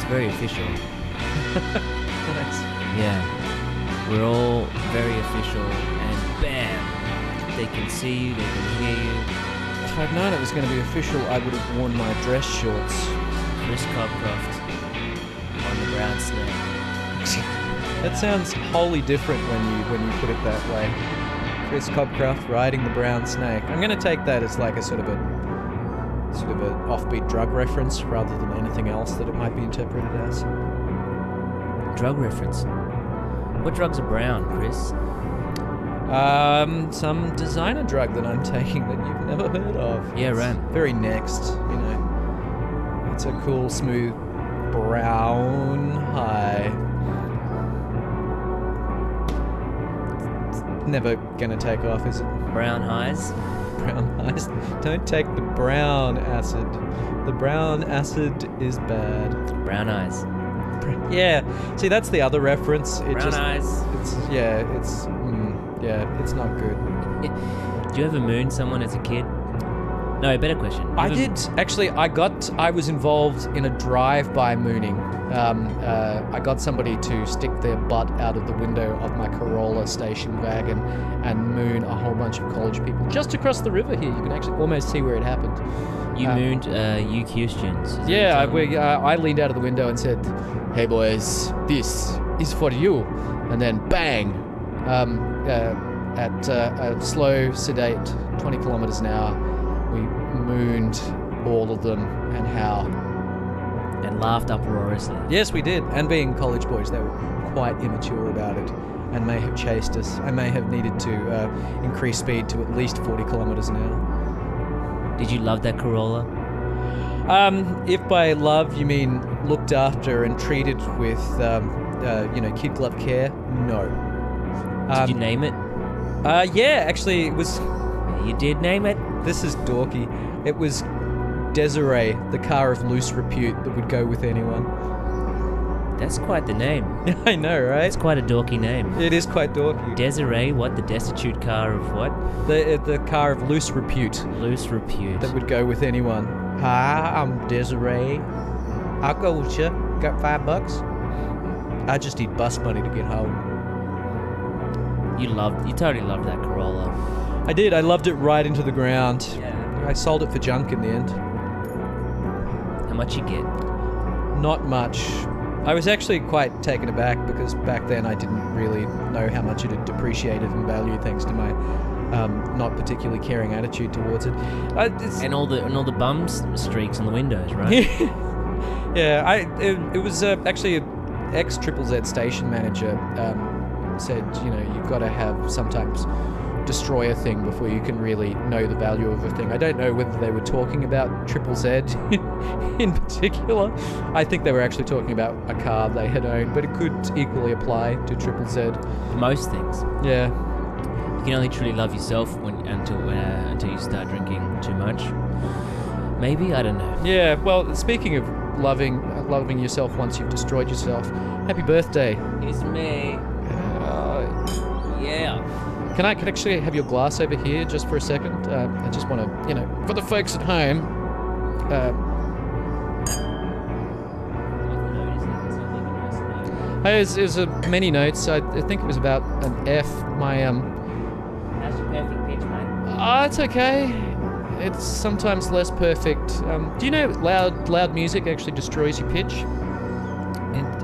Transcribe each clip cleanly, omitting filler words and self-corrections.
It's very official. Nice. Yeah. We're all very official, and bam! They can see you, they can hear you. If I'd known it was going to be official, I would have worn my dress shorts. Chris Cobcroft on the Brownsnake. That sounds wholly different when you put it that way. Chris Cobcroft riding the brown snake. I'm going to take that as like a sort of a offbeat drug reference rather than anything else that it might be interpreted as. Drug reference. What drugs are brown, Chris? Some designer drug that I'm taking that you've never heard of. Yeah, right. Very next, you know. It's a cool, smooth brown high. It's never gonna take off, is it? Brown highs? Brown highs. Don't take the brown acid. The brown acid is bad. Brown eyes. Yeah. See, that's the other reference. Brown eyes. It's not good. Do you ever moon someone as a kid? No, better question. I did. Actually, I was involved in a drive-by mooning. I got somebody to stick their butt out of the window of my Corolla station wagon and moon a whole bunch of college people just across the river here. You can actually almost see where it happened. You mooned UQ students. Yeah, I leaned out of the window and said, "Hey boys, this is for you," and then bang, at a slow, sedate 20 kilometers an hour, we mooned all of them, and how. And laughed uproariously. Yes, we did. And being college boys, they were quite immature about it and may have chased us. I may have needed to increase speed to at least 40 kilometers an hour. Did you love that Corolla? If by love you mean looked after and treated with, kid glove care, no. Did you name it? Yeah, actually, it was... You did name it? This is dorky. It was Desiree, the car of loose repute that would go with anyone. That's quite the name. I know, right? It's quite a dorky name. It is quite dorky. Desiree, what? The destitute car of what? The car of loose repute. Loose repute. That would go with anyone. Hi, I'm Desiree. I'll go with you. Got $5? I just need bus money to get home. You totally loved that Corolla. I did. I loved it right into the ground. Yeah. I sold it for junk in the end. How much you get? Not much. I was actually quite taken aback because back then I didn't really know how much it had depreciated in value thanks to my not particularly caring attitude towards it. And all the bums streaks on the windows, right? Yeah. It was actually an ex-ZZZ station manager said, you've got to have sometimes destroy a thing before you can really know the value of a thing. I don't know whether they were talking about ZZZ in particular. I think they were actually talking about a car they had owned, but it could equally apply to ZZZ. Most things. Yeah. You can only truly love yourself until you start drinking too much. Maybe, I don't know. Yeah. Well, speaking of loving yourself once you've destroyed yourself, happy birthday. It's me. Yeah. Can I actually have your glass over here just for a second? I just want to, for the folks at home. It was many notes. I think it was about an F. How's your perfect pitch, mate? It's okay. It's sometimes less perfect. Do you know loud music actually destroys your pitch?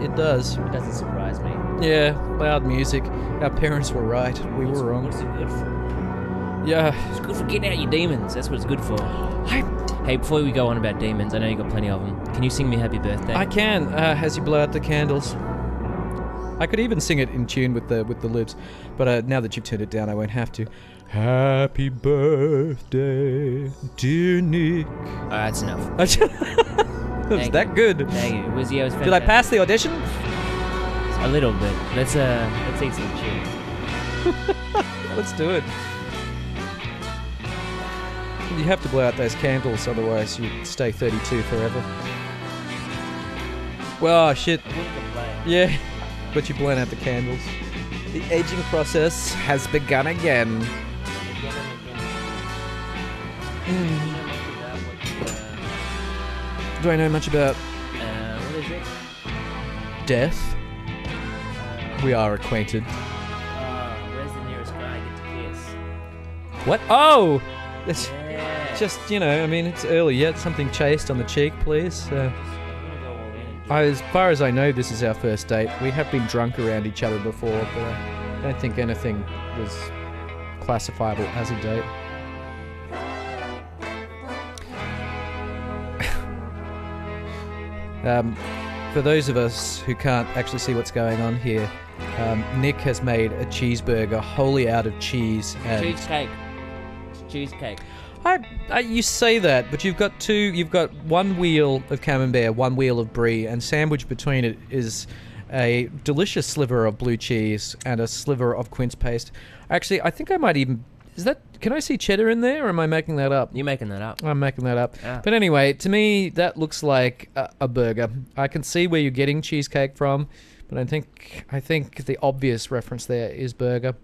It does. It doesn't surprise me. Yeah, loud music. Our parents were right. We were wrong. What's it good for? Yeah. It's good for getting out your demons. That's what it's good for. Hey, before we go on about demons, I know you got plenty of them. Can you sing me happy birthday? I can, as you blow out the candles. I could even sing it in tune with the lips, but now that you've turned it down, I won't have to. Happy birthday, dear Nick. That's enough. Was that good? Thank you. It was fantastic. Did I pass the audition? A little bit. Let's eat some cheers. Let's do it. You have to blow out those candles, otherwise you stay 32 forever. Well, shit. Yeah, but you've blown out the candles. The aging process has begun again. Do I know much about? What is it? death. We are acquainted. Where's the nearest guy I get to kiss? What? Oh! It's Yeah. just, I mean, it's early yet. Something chaste on the cheek, please. I'm gonna go all in and do As far as I know, this is our first date. We have been drunk around each other before, but I don't think anything was classifiable as a date. For those of us who can't actually see what's going on here, Nick has made a cheeseburger wholly out of cheese and Cheesecake. It's cheesecake. you say that, but you've got one wheel of camembert, one wheel of brie, and sandwiched between it is a delicious sliver of blue cheese and a sliver of quince paste. Actually, I think I might even... Can I see cheddar in there, or am I making that up? You're making that up. I'm making that up. Yeah. But anyway, to me, that looks like a burger. I can see where you're getting cheesecake from, but I think the obvious reference there is burger.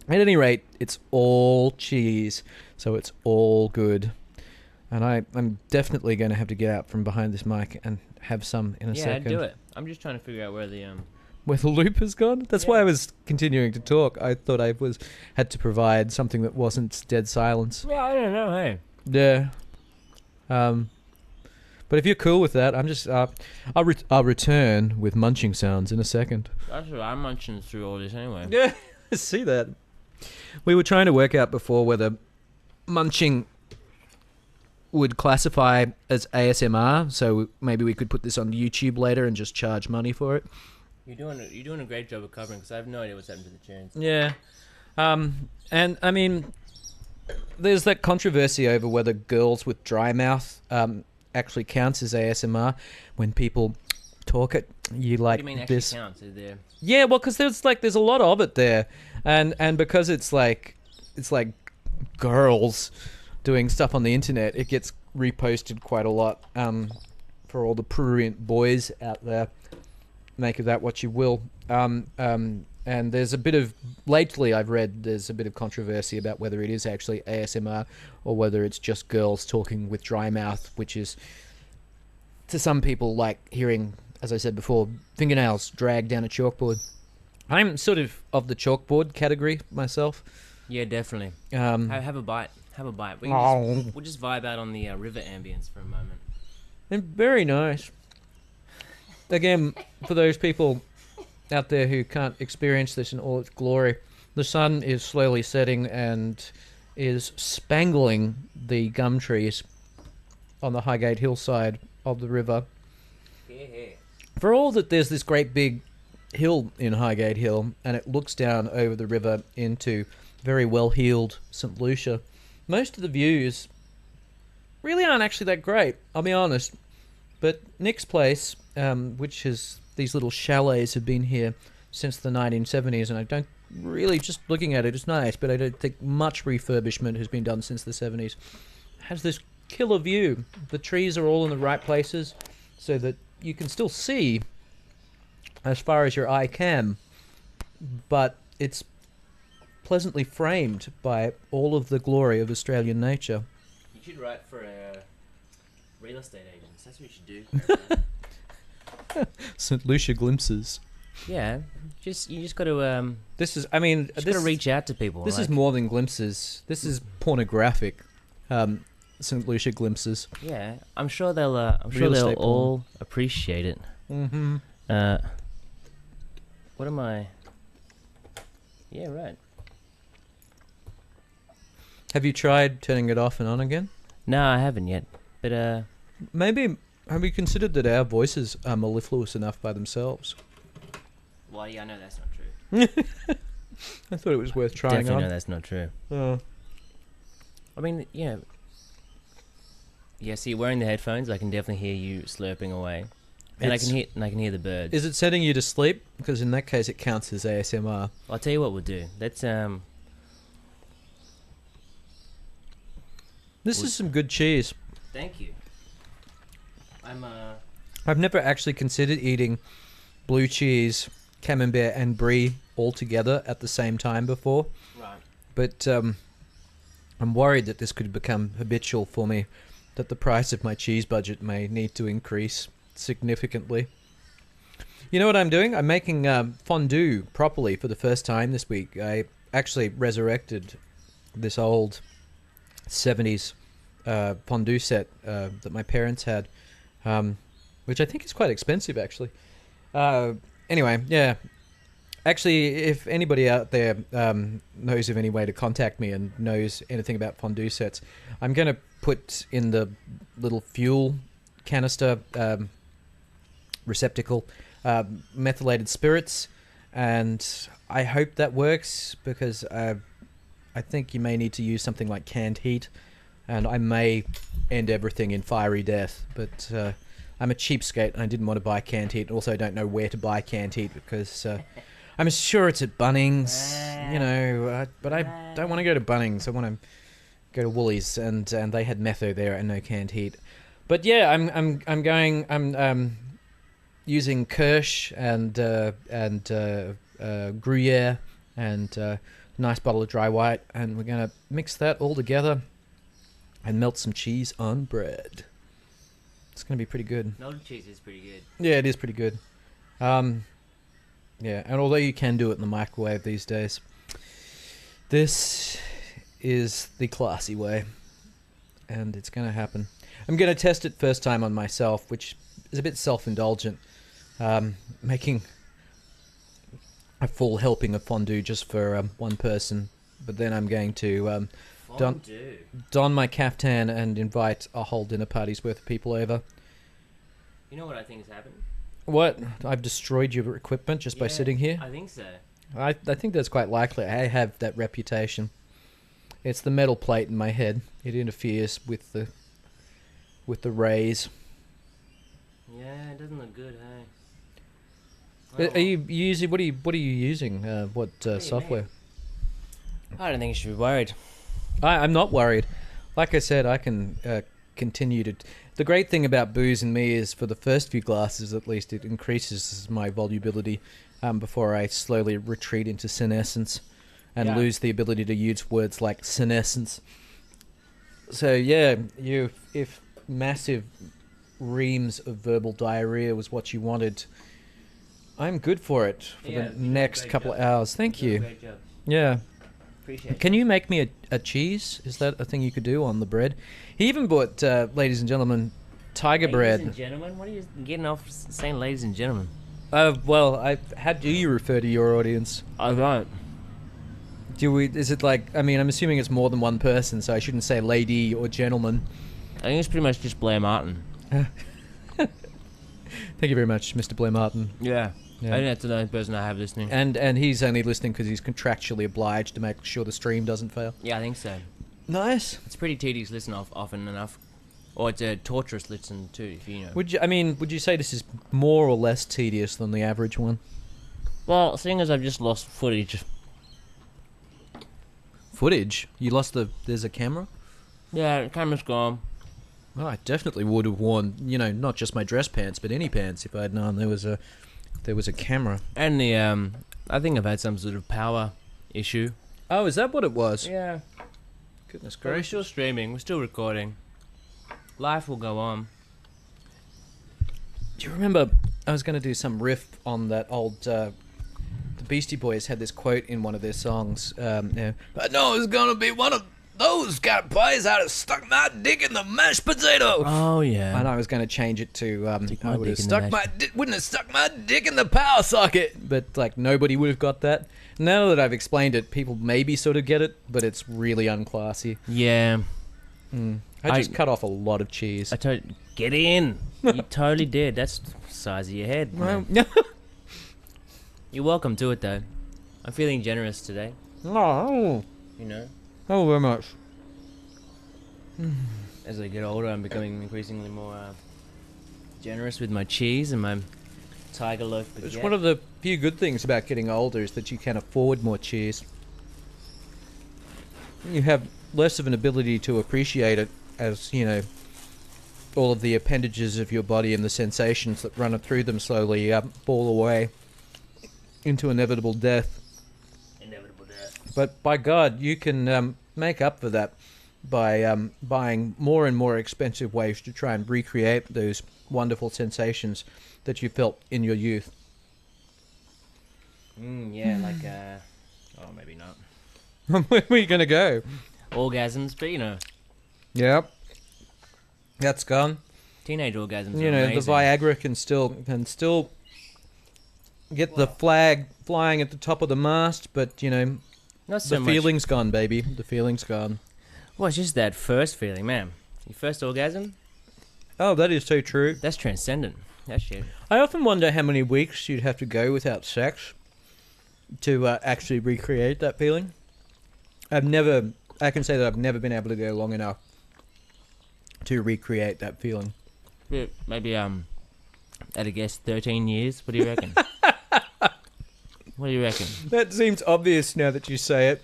At any rate, it's all cheese, so it's all good. And I'm definitely going to have to get out from behind this mic and have some in a second. Yeah, do it. I'm just trying to figure out where the Where the loop has gone? That's why I was continuing to talk. I thought I had to provide something that wasn't dead silence. Yeah, I don't know. Hey. Yeah. But if you're cool with that, I'm just I'll return with munching sounds in a second. That's what I'm munching through all this anyway. Yeah, see that. We were trying to work out before whether munching would classify as ASMR, so maybe we could put this on YouTube later and just charge money for it. You're doing a great job of covering, because I have no idea what's happened to the tunes. Yeah. And I mean, there's that controversy over whether girls with dry mouth actually counts as ASMR. When people talk it, you like What do you mean this. actually counts? Is there... Yeah, well, because there's a lot of it there, and because it's like girls doing stuff on the internet, it gets reposted quite a lot. For all the prurient boys out there, make of that what you will. And there's a bit of lately I've read there's a bit of controversy about whether it is actually ASMR or whether it's just girls talking with dry mouth, which is to some people like hearing, as I said before, fingernails dragged down a chalkboard. I'm sort of the chalkboard category myself. Yeah, definitely. Have a bite. Have a bite. We'll just vibe out on the river ambience for a moment. And very nice. Again, for those people out there who can't experience this in all its glory, the sun is slowly setting and is spangling the gum trees on the Highgate hillside of the river. Yeah. For all that there's this great big hill in Highgate Hill, and it looks down over the river into very well-heeled St. Lucia, most of the views really aren't actually that great, I'll be honest. But Nick's place, which is these little chalets have been here since the 1970s, and I don't really, just looking at it, it's nice, but I don't think much refurbishment has been done since the 70s. Has this killer view. The trees are all in the right places so that you can still see as far as your eye can, but it's pleasantly framed by all of the glory of Australian nature. You should write for real estate agents. That's what you should do. St. Lucia glimpses. Yeah, you just got to This is, I mean, got to reach out to people. This is more than glimpses. This is pornographic. St. Lucia glimpses. Yeah, I'm sure they'll all appreciate it. Mm-hmm. What am I? Yeah, right. Have you tried turning it off and on again? No, I haven't yet. But Maybe, have you considered that our voices are mellifluous enough by themselves? well, yeah, I know that's not true. I thought it was worth trying Definitely on. know that's not true. I mean, yeah. Yeah, see, wearing the headphones, I can definitely hear you slurping away, and I can hear the birds. Is it setting you to sleep? Because in that case, it counts as ASMR. I'll tell you what we'll do. Let's This is some good cheese. Thank you. I've never actually considered eating blue cheese, camembert, and brie all together at the same time before. Right. But I'm worried that this could become habitual for me, that the price of my cheese budget may need to increase significantly. You know what I'm doing? I'm making fondue properly for the first time this week. I actually resurrected this old 70s fondue set that my parents had, which I think is quite expensive, actually. Anyway, yeah. Actually, if anybody out there knows of any way to contact me and knows anything about fondue sets, I'm going to put in the little fuel canister receptacle methylated spirits, and I hope that works, because I think you may need to use something like canned heat, and I may end everything in fiery death, but I'm a cheapskate and I didn't want to buy canned heat. Also, I don't know where to buy canned heat, because I'm sure it's at Bunnings, you know, but I don't want to go to Bunnings. I want to go to Woolies, and they had metho there and no canned heat. But yeah, I'm using Kirsch and Gruyere and a nice bottle of dry white, and we're going to mix that all together and melt some cheese on bread. It's going to be pretty good. Melted cheese is pretty good. Yeah, it is pretty good. Yeah, and although you can do it in the microwave these days, this is the classy way, and it's going to happen. I'm going to test it first time on myself, which is a bit self-indulgent, making a full helping of fondue just for one person, but then I'm going to don my caftan and invite a whole dinner party's worth of people over. You know what I think has happened? What? I've destroyed your equipment just by sitting here? I think so. I think that's quite likely. I have that reputation. It's the metal plate in my head. It interferes with the rays. Yeah, it doesn't look good, hey? Are you using? What are you using? What software? I don't think you should be worried. I'm not worried. Like I said, I can continue to. The great thing about booze and me is, for the first few glasses at least, it increases my volubility before I slowly retreat into senescence and lose the ability to use words like senescence. So yeah, if massive reams of verbal diarrhea was what you wanted, I'm good for it for the next couple of hours. Thank you. Great job. Yeah. Appreciate it. Can you make me a cheese? Is that a thing you could do on the bread? He even bought, ladies and gentlemen, tiger bread. Ladies and gentlemen? What are you getting off saying ladies and gentlemen? Well, how do you refer to your audience? I don't. Is it like, I mean, I'm assuming it's more than one person, so I shouldn't say lady or gentleman. I think it's pretty much just Blair Martin. Thank you very much, Mr. Blair Martin. Yeah. Yeah. I think that's the only person I have listening. And he's only listening because he's contractually obliged to make sure the stream doesn't fail. Yeah, I think so. Nice. It's pretty tedious listen often enough. Or it's a torturous listen too, if you know. Would you say this is more or less tedious than the average one? Well, seeing as I've just lost footage. Footage? You lost there's a camera? Yeah, the camera's gone. Well, I definitely would have worn, not just my dress pants, but any pants if I had known there was a camera. And the I think I've had some sort of power issue. Oh, is that what it was? Yeah. Goodness But we're gracious. still streaming, we're still recording. Life will go on. Do you remember I was going to do some riff on that old the Beastie Boys had this quote in one of their songs. I know it's going to be one of those kind of boys I'd have stuck my dick in the mashed potato. Oh yeah. And I was going to change it to I would have dick wouldn't have stuck my dick in the power socket. But like nobody would have got that. Now that I've explained it, people maybe sort of get it, but it's really unclassy. Yeah. I just cut off a lot of cheese. Get in. You totally did. That's the size of your head. Well, You're welcome to it though. I'm feeling generous today. oh, You know. oh, very much. As I get older, I'm becoming increasingly more generous with my cheese and my tiger loaf baguette. It's one of the few good things about getting older is that you can afford more cheese. You have less of an ability to appreciate it as, all of the appendages of your body and the sensations that run through them slowly fall away into inevitable death. Inevitable death. But by God, you can make up for that by buying more and more expensive ways to try and recreate those wonderful sensations that you felt in your youth. Yeah, like oh, maybe not Where are you gonna go? orgasms, but Yep, that's gone. teenage orgasms. You are know, amazing. the Viagra can still get the flag flying at the top of the mast, but Not so the much. feeling's gone, baby. The feeling's gone. Well, it's just that first feeling, man. Your first orgasm, Oh, that is so true. that's transcendent. That shit. I often wonder how many weeks you'd have to go without sex to actually recreate that feeling. I can say that I've never been able to go long enough to recreate that feeling. Yeah, maybe at a guess 13 years. What do you reckon? What do you reckon? That seems obvious now that you say it.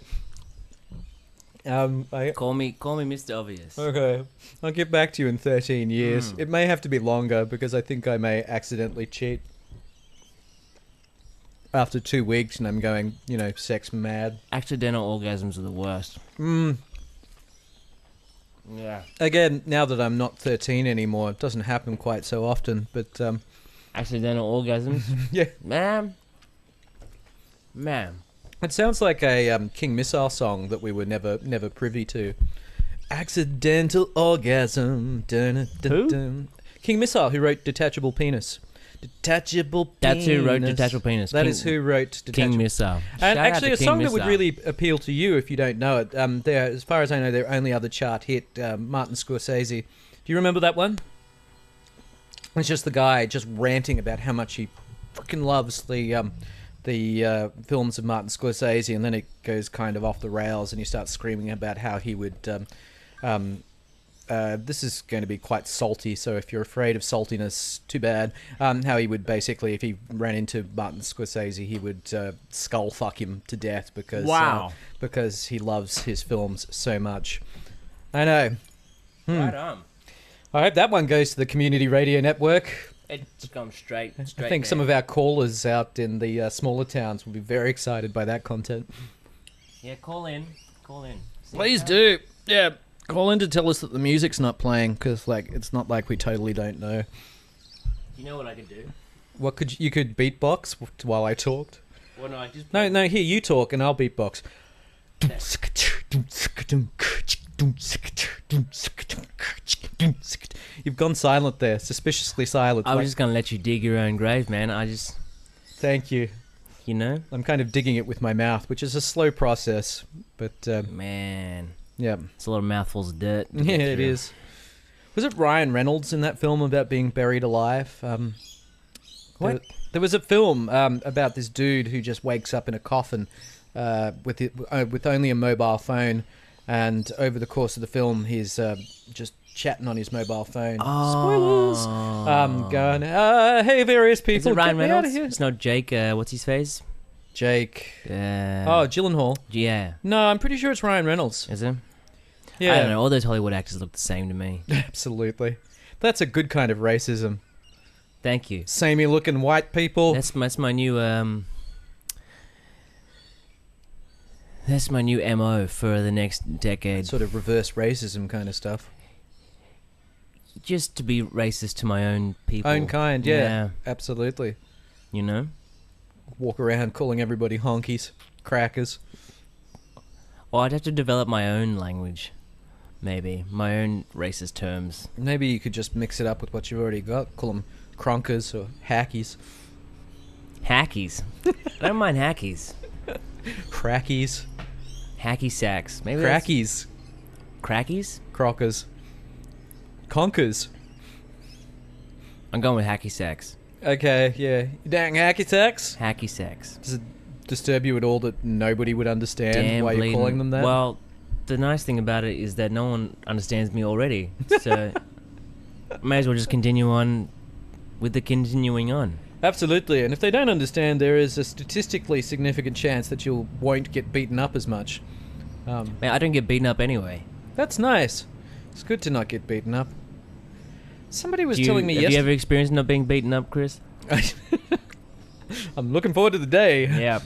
Call me Mr. Obvious. Okay, I'll get back to you in 13 years. It may have to be longer because I think I may accidentally cheat after 2 weeks and I'm going, sex mad. Accidental orgasms are the worst. Yeah. Again, now that I'm not 13 anymore, it doesn't happen quite so often, but Accidental orgasms? yeah. Man. It sounds like a King Missile song that we were never privy to. Accidental orgasm. Dun, dun, Who? dun. King Missile, who wrote Detachable Penis. Detachable Penis. That's who wrote Detachable Penis. That is who wrote Detachable King Missile. And Shout out actually, to a King song that would Missile. really appeal to you if you don't know it. As far as I know, their only other chart hit, Martin Scorsese. Do you remember that one? It's just the guy just ranting about how much he freaking loves the films of Martin Scorsese, and then it goes kind of off the rails, and he starts screaming about how he would. This is going to be quite salty, so if you're afraid of saltiness, too bad. How he would basically, if he ran into Martin Scorsese, he would skull fuck him to death because because he loves his films so much. I know. Right on. I hope that one goes to the Community Radio Network. It's gone straight I think some of our callers out in the smaller towns will be very excited by that content. Yeah, call in. Please do. Yeah, call in to tell us that the music's not playing, because it's not like we totally don't know. You know what I could do? What you could beatbox while I talked? Well, no, I just... No, here, you talk and I'll beatbox. You've gone silent there, suspiciously silent. I was just going to let you dig your own grave, man. Thank you. I'm kind of digging it with my mouth, which is a slow process, but Man. yeah. It's a lot of mouthfuls of dirt. Yeah, it is. Was it Ryan Reynolds in that film about being buried alive? What? There was a film about this dude who just wakes up in a coffin with only a mobile phone, and over the course of the film, he's just chatting on his mobile phone. Oh. Spoilers! Going, hey, various people, Is it Ryan get me out of Reynolds? here. It's not Jake, what's his face? Jake. Oh, Gyllenhaal. yeah. No, I'm pretty sure it's Ryan Reynolds. Is it? Yeah. I don't know. All those Hollywood actors look the same to me. Absolutely. That's a good kind of racism. Thank you. Samey looking white people. That's my new That's my new MO for the next decade. Sort of reverse racism kind of stuff. Just to be racist to my own people. Own kind, yeah. Absolutely. You know? Walk around calling everybody honkies, crackers. Or I'd have to develop my own language. Maybe. My own racist terms. Maybe you could just mix it up with what you've already got. Call them cronkers or hackies. Hackies. I don't mind hackies. Crackies. Hacky sacks. Maybe Crackies. Crackies? Crockers. Conkers. I'm going with hacky sacks. Okay, yeah. You dang hacky sacks? Hacky sacks. Does it disturb you at all that nobody would understand Damn why you're calling them that? Well, the nice thing about it is that no one understands me already. So, may as well just continue on with the continuing on. Absolutely, and if they don't understand, there is a statistically significant chance that you won't get beaten up as much. Man, I don't get beaten up anyway. That's nice. It's good to not get beaten up. Somebody was telling me Have yesterday... you ever experienced not being beaten up, Chris? I'm looking forward to the day. Yeah.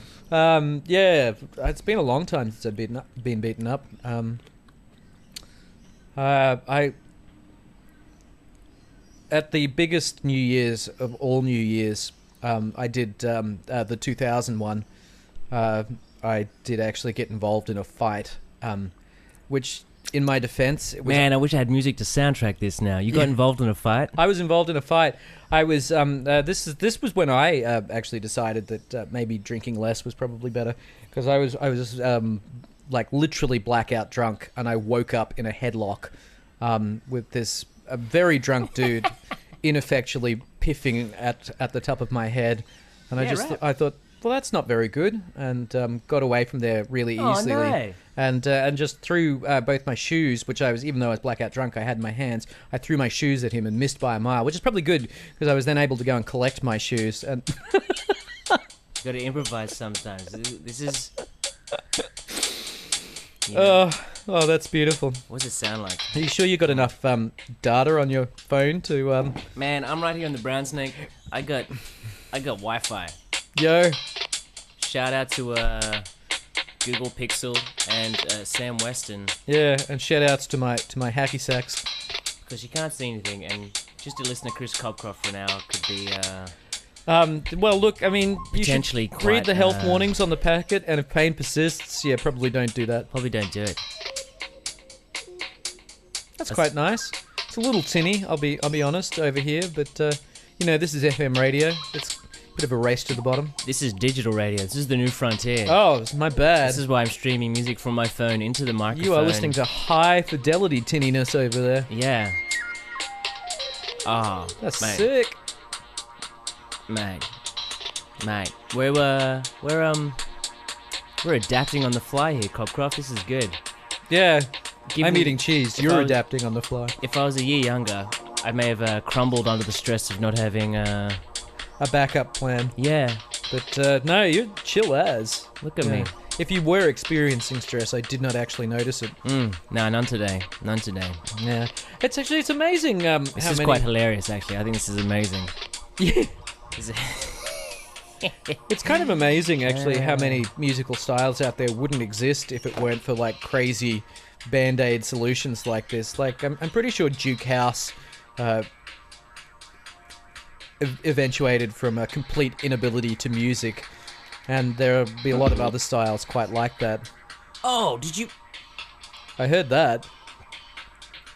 Yeah, it's been a long time since I've been beaten up. At the biggest New Year's of all New Year's, I did the 2001, I did actually get involved in a fight, which, in my defense... It was Man, I wish I had music to soundtrack this now. You got involved in a fight? I was involved in a fight. I was... this was when I actually decided that maybe drinking less was probably better, because I was like literally blackout drunk, and I woke up in a headlock with this very drunk dude ineffectually piffing at the top of my head, and I thought, well, that's not very good, and got away from there really easily. Oh, no. And just threw both my shoes, which even though I was blackout drunk, I had in my hands. I threw my shoes at him and missed by a mile, which is probably good because I was then able to go and collect my shoes. And You got to improvise sometimes. This is. You know, oh, that's beautiful. what does it sound like? Are you sure you got enough data on your phone to? Man, I'm right here on the Brownsnake. I got Wi-Fi. Yo. Shout out to Google Pixel and Sam Weston, Yeah, and shout outs to my hacky sacks. because you can't see anything, and just to listen to Chris Cobcroft for an hour could be Well, look, I mean, you should potentially read quite, the health warnings on the packet, and if pain persists, yeah, probably don't do that. Probably don't do it. That's quite nice. It's a little tinny, I'll be honest, over here, but this is FM radio. It's a bit of a race to the bottom. This is digital radio. This is the new frontier. Oh, it's my bad. This is why I'm streaming music from my phone into the microphone. You are listening to high fidelity tinniness over there. Yeah. Ah, That's mate. sick. Mate, we're adapting on the fly here, Cobcroft. This is good. Yeah, Give I'm me- eating cheese. if You're I was- adapting on the fly. If I was a year younger, I may have crumbled under the stress of not having. A backup plan. Yeah, But no, you're chill as. look at Yeah. me. If you were experiencing stress, I did not actually notice it. No, none today. None today. Yeah, it's amazing. This is quite hilarious, actually. I think this is amazing. Yeah. Is it- It's kind of amazing, actually, how many musical styles out there wouldn't exist if it weren't for like crazy band-aid solutions like this. Like, I'm pretty sure Duke House eventuated from a complete inability to music, and there'll be a lot of other styles quite like that. Oh, did you? I heard that.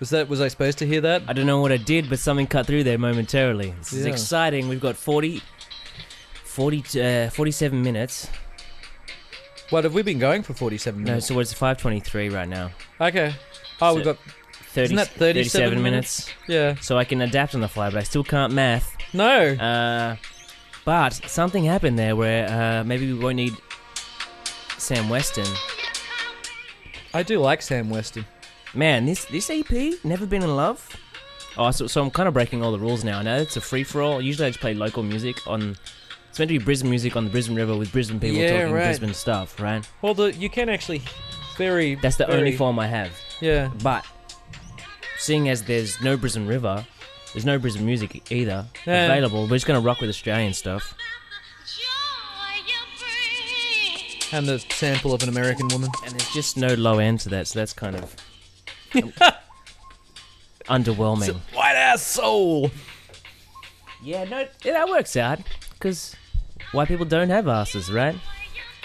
Was I supposed to hear that? I don't know what I did, but something cut through there momentarily. This is Yeah. exciting. We've got 47 minutes. What have we been going for 47 No, minutes? so it's 5:23 right now. Okay. Oh, we've got 30, Isn't that 37 minutes? yeah. So I can adapt on the fly, but I still can't math. No. But something happened there where maybe we won't need Sam Weston. I do like Sam Weston. Man, this EP, Never Been in Love. Oh, so I'm kind of breaking all the rules now. I know it's a free-for-all. Usually I just play local music on... It's meant to be Brisbane music on the Brisbane River with Brisbane people talking Brisbane stuff, right? Well, you can actually That's the only form I have. Yeah. But seeing as there's no Brisbane River, there's no Brisbane music either available. We're just going to rock with Australian stuff. And the sample of an American woman. And there's just no low end to that, so that's kind of underwhelming. White ass soul. Yeah, no, that works out because white people don't have asses, right?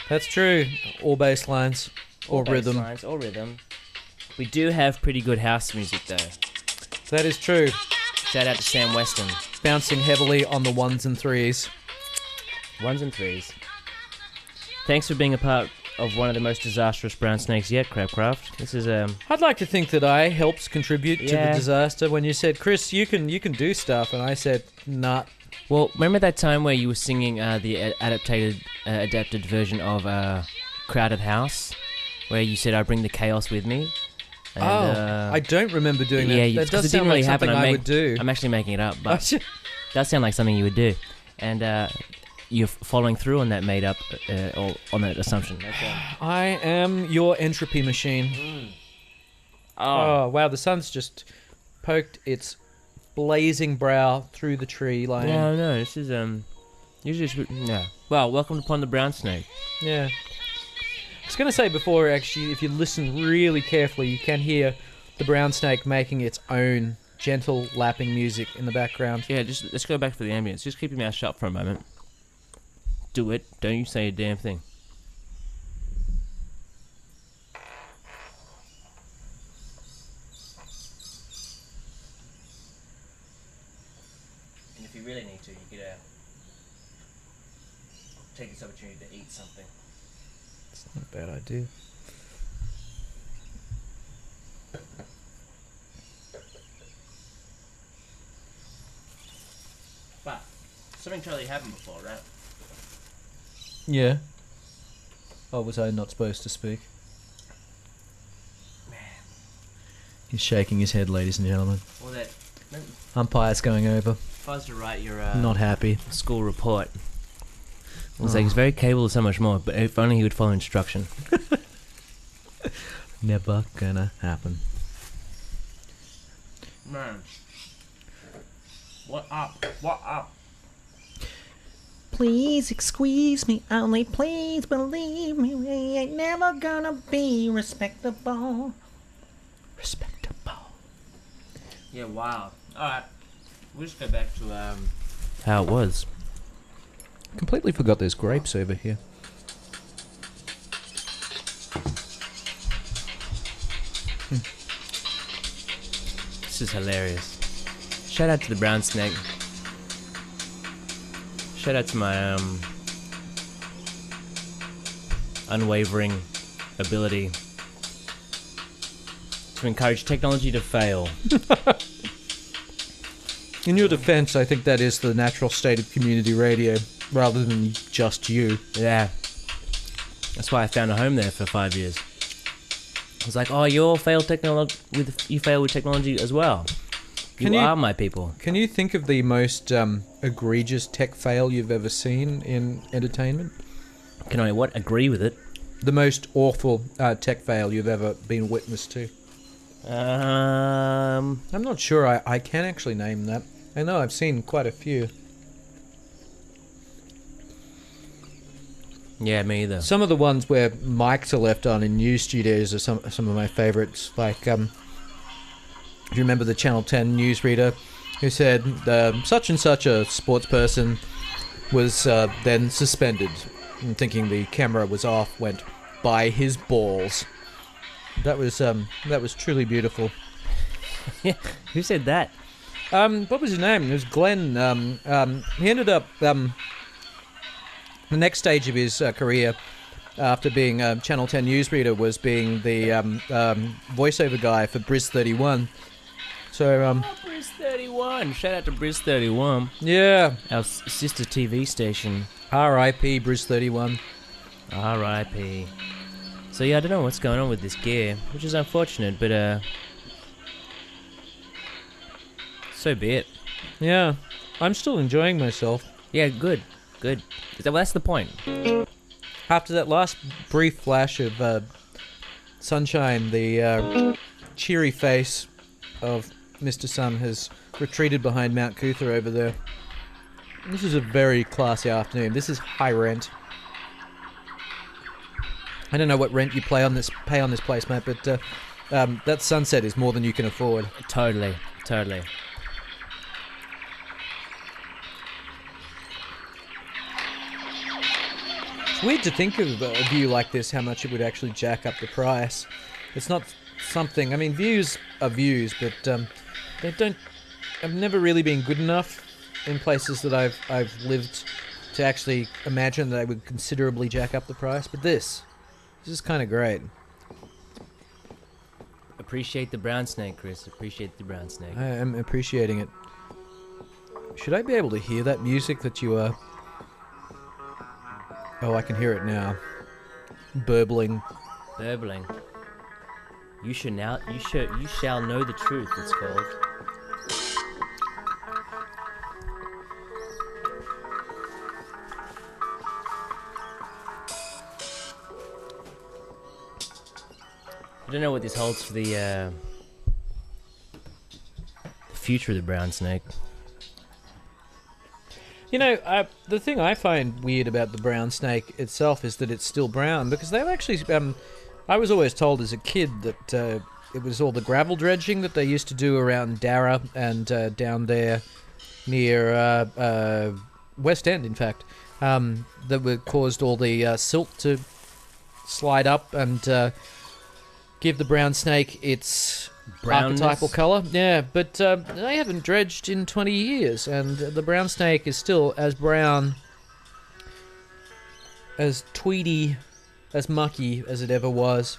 That's true. Or bass lines. Or bass rhythm. lines, or rhythm. We do have pretty good house music though. That is true. Shout out to Sam Weston. Bouncing heavily on the ones and threes. Ones and threes. Thanks for being a part of one of the most disastrous brown snakes yet, Cobcroft. This is I'd like to think that I helped contribute to the Yeah. disaster when you said, Chris, you can do stuff, and I said, nah. Well, remember that time where you were singing the adapted version of Crowded House, where you said, "I bring the chaos with me." And, I don't remember doing that. Yeah, That 'cause does it sound didn't really like happen. something I would do. I'm actually making it up, but does sound like something you would do, and you're following through on that made up or on that assumption. That's I am your entropy machine. Oh, wow, the sun's just poked its blazing brow through the tree line. No, this is usually no. Well, welcome upon the brown snake. Yeah. I was going to say before, actually, if you listen really carefully, you can hear the brown snake making its own gentle lapping music in the background. Yeah, just let's go back for the ambience. Just keep your mouth shut for a moment. Do it. Don't you say a damn thing. take this opportunity to eat something. It's not a bad idea. But something totally happened before, right? Yeah. Oh, was I not supposed to speak? Man. He's shaking his head, ladies and gentlemen. Well, that Umpire's going over. if I was to write your Not happy. school report, I was like, he's very capable of so much more, but if only he would follow instruction. Never gonna happen. Man. What up? What up? Please excuse me, only please believe me, we ain't never gonna be respectable. Respectable. Yeah, wow. Alright. We'll just go back to how it was. Completely forgot there's grapes over here. This is hilarious. Shout out to the Brownsnake. Shout out to my unwavering ability to encourage technology to fail. In your defense, I think that is the natural state of community radio, rather than just you. Yeah. That's why I found a home there for 5 years. I was like, oh, you all fail you fail with technology as well. You are my people. Can you think of the most egregious tech fail you've ever seen in entertainment? Can I agree with it? The most awful tech fail you've ever been witness to? I'm not sure I can actually name that. I know I've seen quite a few. Yeah, me either. Some of the ones where mics are left on in news studios are some of my favourites. Like, do you remember the Channel 10 newsreader who said such and such a sports person was then suspended, and thinking the camera was off, went by his balls. That was truly beautiful. Yeah, who said that? What was his name? It was Glenn. He ended up the next stage of his career after being Channel 10 newsreader was being the voiceover guy for Briz 31. So Briz 31. Shout out to Briz 31. Yeah, Our sister TV station. R.I.P. Briz 31. R.I.P. So yeah, I don't know what's going on with this gear, which is unfortunate, but so be it. Yeah, I'm still enjoying myself. Yeah, good. Well, that's the point. After that last brief flash of sunshine, the cheery face of Mr. Sun has retreated behind Mount Cootha over there. This is a very classy afternoon. This is high rent. I don't know what rent you pay on this place, mate, but that sunset is more than you can afford. Totally. It's weird to think of a view like this, how much it would actually jack up the price. It's not something... I mean, views are views, but they don't... I've never really been good enough in places that I've lived to actually imagine that they would considerably jack up the price. But this is kind of great. Appreciate the Brownsnake, Chris. Appreciate the Brownsnake. I am appreciating it. Should I be able to hear that music that you are... Oh, I can hear it now. Burbling. You shall know the truth, it's called. I don't know what this holds for the future of the Brownsnake. You know, the thing I find weird about the Brownsnake itself is that it's still brown, because they've actually... I was always told as a kid that it was all the gravel dredging that they used to do around Darra and down there near West End, in fact, that caused all the silt to slide up and give the Brownsnake its... archetypal colour. Yeah, but they haven't dredged in 20 years, and the Brownsnake is still as brown as tweedy, as mucky as it ever was.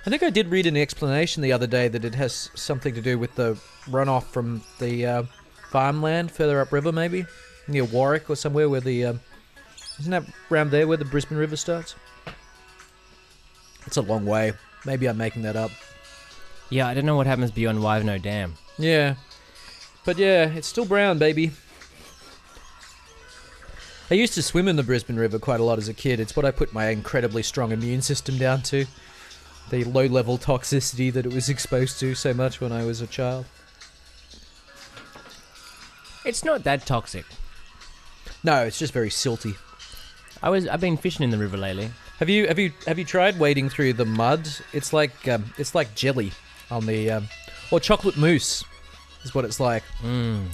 I think I did read an explanation the other day that it has something to do with the runoff from the farmland further upriver, maybe near Warwick or somewhere where the isn't that around there where the Brisbane River starts? It's a long way. Maybe I'm making that up. Yeah, I don't know what happens beyond Wivenhoe Dam. Yeah, but yeah, it's still brown, baby. I used to swim in the Brisbane River quite a lot as a kid. It's what I put my incredibly strong immune system down to. The low-level toxicity that it was exposed to so much when I was a child. It's not that toxic. No, it's just very silty. I've been fishing in the river lately. Have you tried wading through the mud? It's like jelly on the or chocolate mousse is what it's like.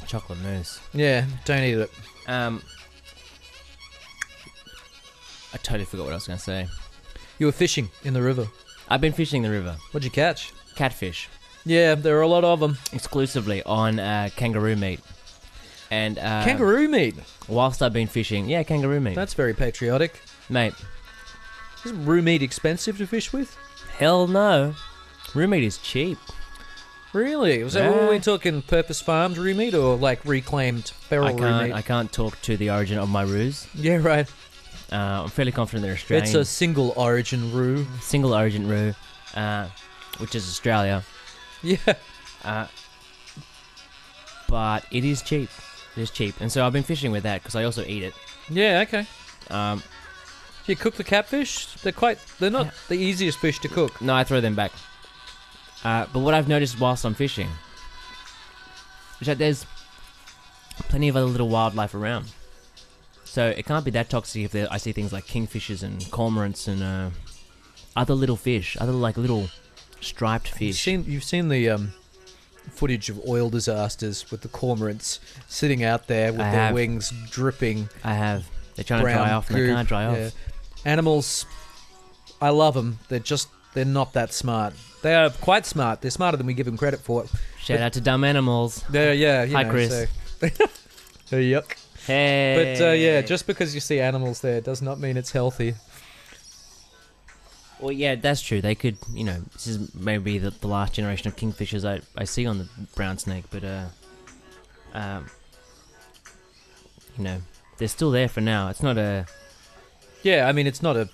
Chocolate mousse. Yeah, don't eat it. I totally forgot what I was going to say. You were fishing in the river. I've been fishing the river. What'd you catch? Catfish. Yeah, there are a lot of them. Exclusively on kangaroo meat. And Kangaroo meat? Whilst I've been fishing, yeah, kangaroo meat. That's very patriotic. Mate. Isn't roo meat expensive to fish with? Hell no. Roo meat is cheap. Really? Was that what we talking purpose farmed roo meat or like reclaimed feral roo meat? I can't talk to the origin of my roos. Yeah, right. I'm fairly confident they're Australian. It's a single origin roo. Single origin roo, which is Australia. Yeah. But it is cheap. It is cheap. And so I've been fishing with that because I also eat it. Yeah, okay. Do you cook the catfish? They're not the easiest fish to cook. No, I throw them back. But what I've noticed whilst I'm fishing is that there's plenty of other little wildlife around. So it can't be that toxic if I see things like kingfishers and cormorants and other little fish, other like little striped fish. You've seen the footage of oil disasters with the cormorants sitting out there with their wings dripping. I have. They're trying to dry off and they can't dry off. Animals, I love them. They're not that smart. They are quite smart. They're smarter than we give them credit for. Shout out to dumb animals. Yeah. Hi, Chris. Yuck. Hey. But just because you see animals there does not mean it's healthy. Well, yeah, that's true. They could, this is maybe the last generation of kingfishers I see on the Brownsnake, but, they're still there for now. It's not a... Yeah, I mean, it's not an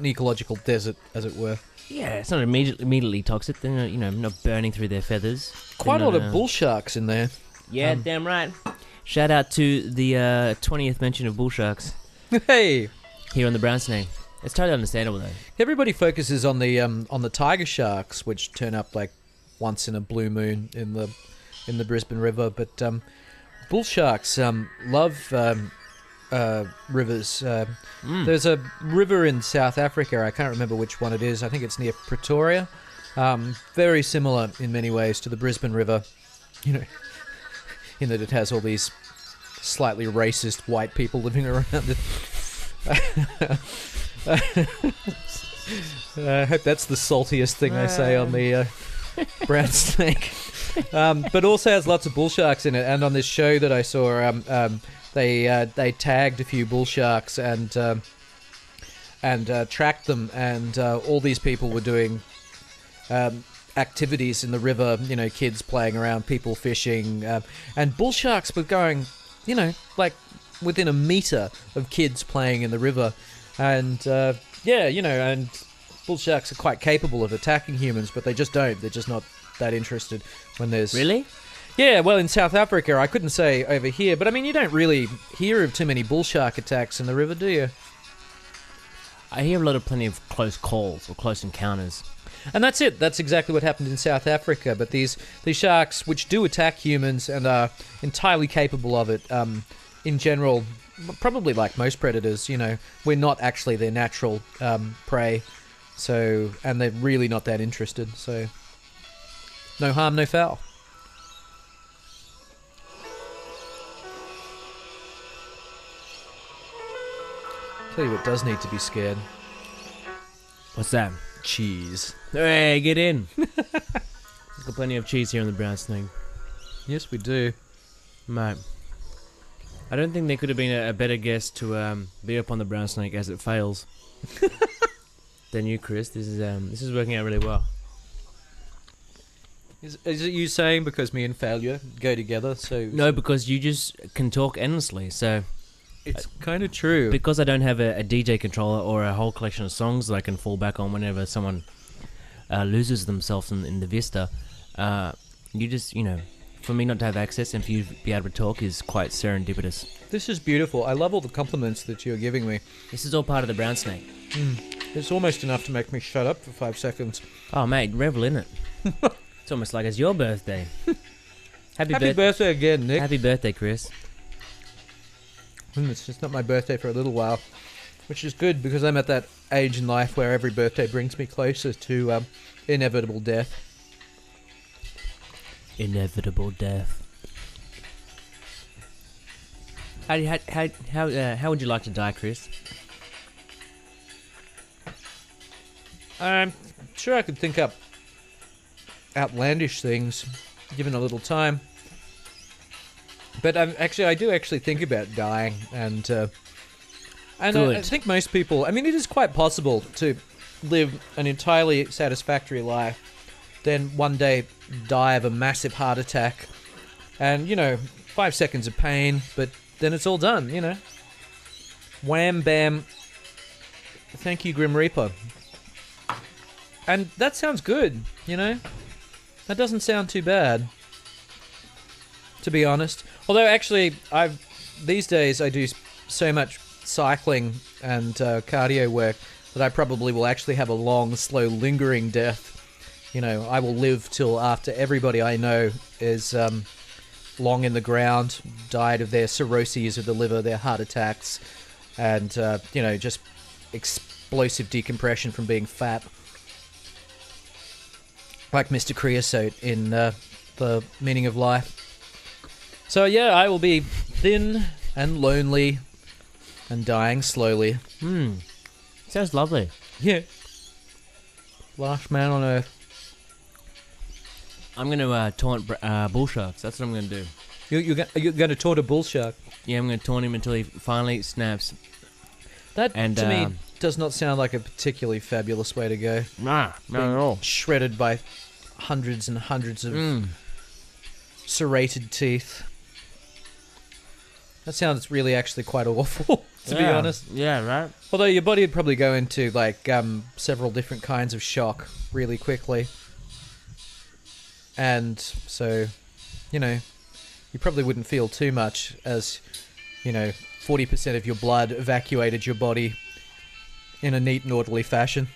ecological desert, as it were. Yeah, it's not immediately toxic. They're not burning through their feathers. Quite a lot of bull sharks in there. Yeah, damn right. Shout out to the 20th mention of bull sharks. Hey! Here on the Brownsnake. It's totally understandable, though. Everybody focuses on the tiger sharks, which turn up like once in a blue moon in the Brisbane River. But bull sharks love rivers. There's a river in South Africa. I can't remember which one it is. I think it's near Pretoria. Very similar in many ways to the Brisbane River. In that it has all these slightly racist white people living around it. I hope that's the saltiest thing I say on the Brownsnake. But also has lots of bull sharks in it. And on this show that I saw, they tagged a few bull sharks and tracked them. And all these people were doing activities in the river. Kids playing around, people fishing, and bull sharks were going, like within a meter of kids playing in the river. And and bull sharks are quite capable of attacking humans, but they just don't. They're just not that interested when there's... Really? Yeah, well, in South Africa, I couldn't say over here, but I mean, you don't really hear of too many bull shark attacks in the river, do you? I hear plenty of close calls or close encounters. And that's it. That's exactly what happened in South Africa. But these sharks, which do attack humans and are entirely capable of it, in general... Probably like most predators, we're not actually their natural prey, and they're really not that interested, so no harm, no foul. Tell you what does need to be scared. What's that? Cheese. Hey, get in. We've got plenty of cheese here on the Brownsnake. Yes, we do. Mate. I don't think there could have been a better guest to be up on the Brownsnake as it fails than you, Chris. This is working out really well. Is it you saying because me and failure go together? So No, because you just can talk endlessly. So it's kind of true. because I don't have a DJ controller or a whole collection of songs that I can fall back on whenever someone loses themselves in the vista, you just, for me not to have access and for you to be able to talk is quite serendipitous. This is beautiful. I love all the compliments that you're giving me. This is all part of the Brownsnake. It's almost enough to make me shut up for 5 seconds. Oh, mate, revel in it. It's almost like it's your birthday. Happy birthday again, Nick. Happy birthday, Chris. It's just not my birthday for a little while, which is good because I'm at that age in life where every birthday brings me closer to inevitable death. Inevitable death. How would you like to die, Chris? I'm sure I could think up outlandish things, given a little time. But I do actually think about dying, and I think most people. I mean, it is quite possible to live an entirely satisfactory life, then one day die of a massive heart attack, and 5 seconds of pain, but then it's all done. Wham bam. Thank you, Grim Reaper. And that sounds good. That doesn't sound too bad, to be honest. Although, actually, these days I do so much cycling and cardio work that I probably will actually have a long, slow, lingering death. I will live till after everybody I know is long in the ground, died of their cirrhoses of the liver, their heart attacks, and, just explosive decompression from being fat. Like Mr. Creosote in The Meaning of Life. So yeah, I will be thin and lonely and dying slowly. Sounds lovely. Yeah. Last man on earth. I'm going to taunt bull sharks. That's what I'm going to do. You're going to taunt a bull shark? Yeah, I'm going to taunt him until he finally snaps. That, to me, does not sound like a particularly fabulous way to go. Nah, not at all. Shredded by hundreds and hundreds of serrated teeth. That sounds really actually quite awful, to be honest. Yeah, right? Although your body would probably go into several different kinds of shock really quickly. And so, you probably wouldn't feel too much as, 40% of your blood evacuated your body in a neat and orderly fashion.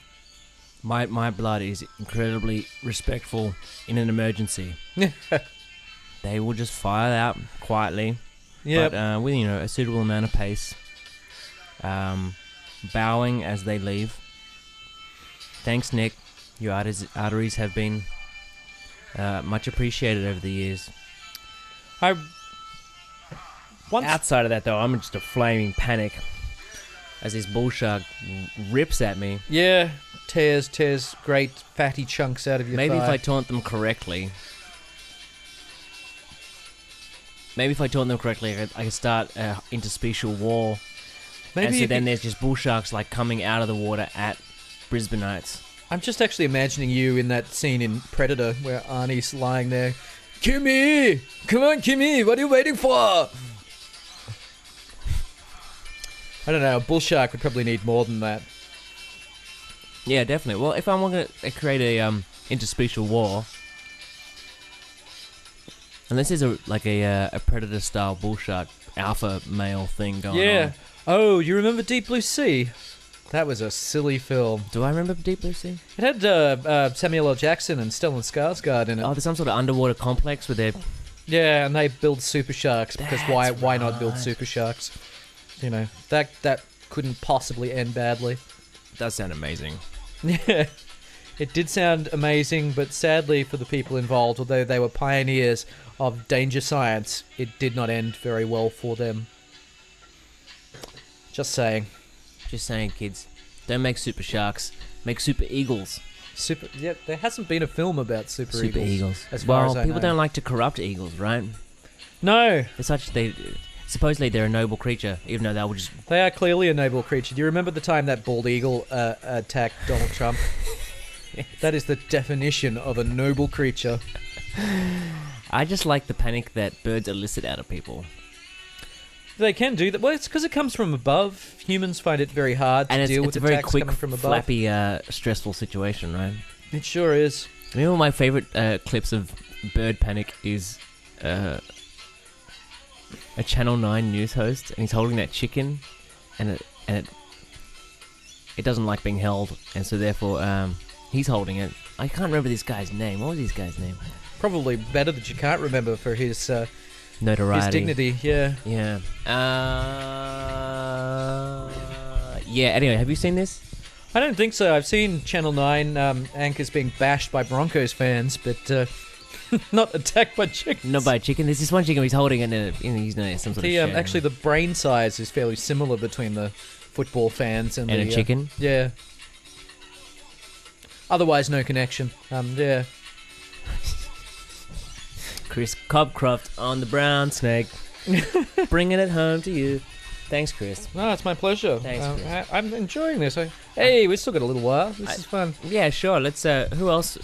My blood is incredibly respectful in an emergency. They will just fire out quietly, but with a suitable amount of pace, bowing as they leave. Thanks, Nick. Your arteries have been much appreciated over the years. Outside of that, though, I'm just a flaming panic as this bull shark rips at me. Yeah, tears great fatty chunks out of your Maybe thigh. if I taunt them correctly, I can start an interspecial war. Maybe and so then there's just bull sharks coming out of the water at Brisbaneites. I'm just actually imagining you in that scene in Predator where Arnie's lying there. Kimmy! Come on, Kimmy! What are you waiting for? I don't know, a bull shark would probably need more than that. Yeah, definitely. Well, if I'm going to create a interspecial war, unless there's a predator-style bull shark alpha male thing going on. Yeah. Oh, you remember Deep Blue Sea? That was a silly film. Do I remember Deep Blue Sea? It had Samuel L. Jackson and Stellan Skarsgård in it. Oh, there's some sort of underwater complex where they're... Yeah, and they build super sharks because why not build super sharks? That couldn't possibly end badly. Does sound amazing. Yeah, it did sound amazing, but sadly for the people involved, although they were pioneers of danger science, it did not end very well for them. Just saying. Just saying, kids. Don't make super sharks. Make super eagles. Yeah, there hasn't been a film about super eagles. Super eagles. As far as I people know. don't like to corrupt eagles, right? No. They're supposedly they're a noble creature, even though they will just... They are clearly a noble creature. Do you remember the time that bald eagle attacked Donald Trump? Yes. That is the definition of a noble creature. I just like the panic that birds elicit out of people. They can do that. Well, it's because it comes from above. Humans find it very hard to deal with it's a very attacks quick, coming from above. flappy, stressful situation, right? It sure is. I mean, one of my favourite clips of bird panic is a Channel 9 news host, and he's holding that chicken, and it doesn't like being held, and so therefore he's holding it. I can't remember this guy's name. What was this guy's name? Probably better that you can't remember for his Notoriety. his dignity. Yeah. Yeah. Yeah. Anyway, have you seen this? I don't think so. I've seen Channel 9 anchors being bashed by Broncos fans, but not attacked by chickens. Not by a chicken. There's this one chicken he's holding, and he's some sort of shell. Actually, the brain size is fairly similar between the football fans and a chicken. Yeah. Otherwise, no connection. Yeah. Chris Cobcroft on the Brownsnake, bringing it home to you. Thanks, Chris. No, it's my pleasure. Thanks, Chris. I'm enjoying this. Hey, we've still got a little while. This is fun. Yeah, sure. Let's. Who else?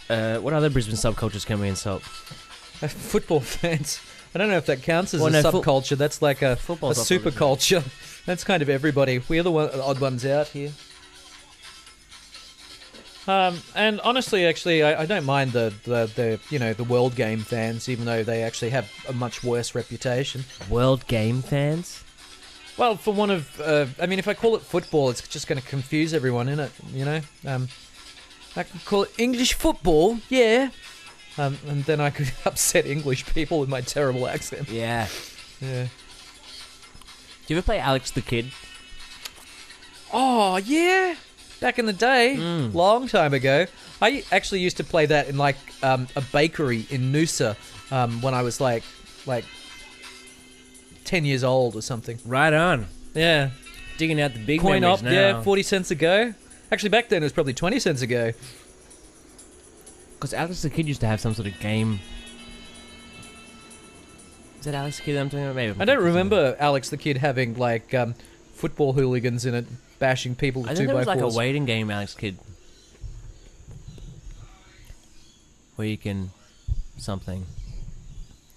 What other Brisbane subcultures can we insult? Football fans. I don't know if that counts as Well, a no, subculture. That's like a Football super culture. That's kind of everybody. We're the odd ones out here. And honestly, actually, I don't mind the world game fans, even though they actually have a much worse reputation. World game fans? Well, for one of, I mean, if I call it football, it's just going to confuse everyone, innit? You know, I could call it English football, yeah, and then I could upset English people with my terrible accent. Yeah. Yeah. Do you ever play Alex the Kid? Oh yeah. Back in the day, long time ago, I actually used to play that in like a bakery in Noosa when I was like 10 years old or something. Right on. Yeah. Digging out the big Coin memories op, now. yeah, 40 cents a go. Actually, back then it was probably 20 cents a go. Because Alex the Kid used to have some sort of game. Is that Alex the Kid I'm talking about? Maybe. I don't remember Alex the Kid having like football hooligans in it, bashing people with I think 2x4s. there was like a waiting game, Alex Kid, where you can something.